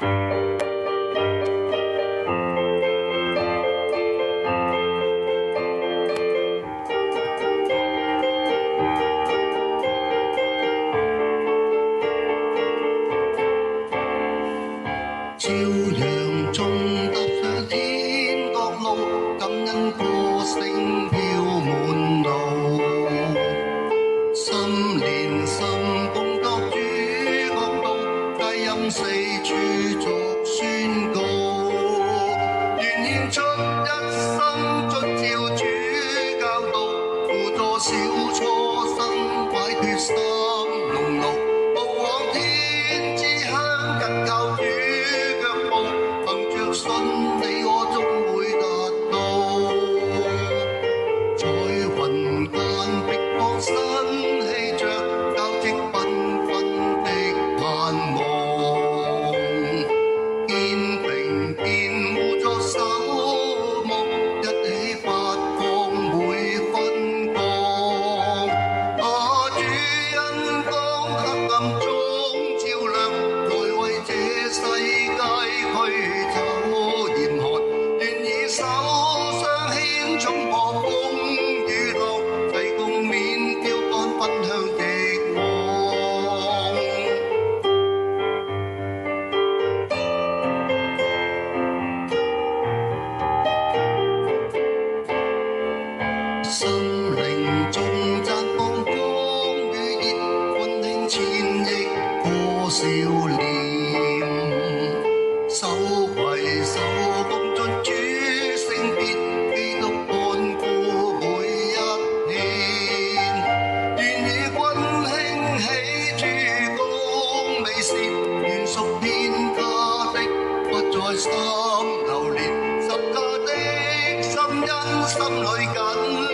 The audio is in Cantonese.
朝陽中踏上天國路，感恩歌聲飄滿路。心連心共作主角道，佳音四處作宣告。願獻出一生遵照主教導，輔助小初生擺脫心籠牢，步往天之鄉緊靠主。信你我終會達到，在雲間碧光新氣象，交織繽紛的盼望，肩並肩互助守望，一起發光會分光。主恩光黑暗中照亮，來為這世界驅走。手相牽衝破風雨浪，齊共勉標竿奔向極望。心靈中綻放光與熱，溫馨千億個笑臉，手攜手共進主聖別，基督看顧每一天，願與君興起諸公美善，願屬天家的不再心流連，十架的心因心裏緊。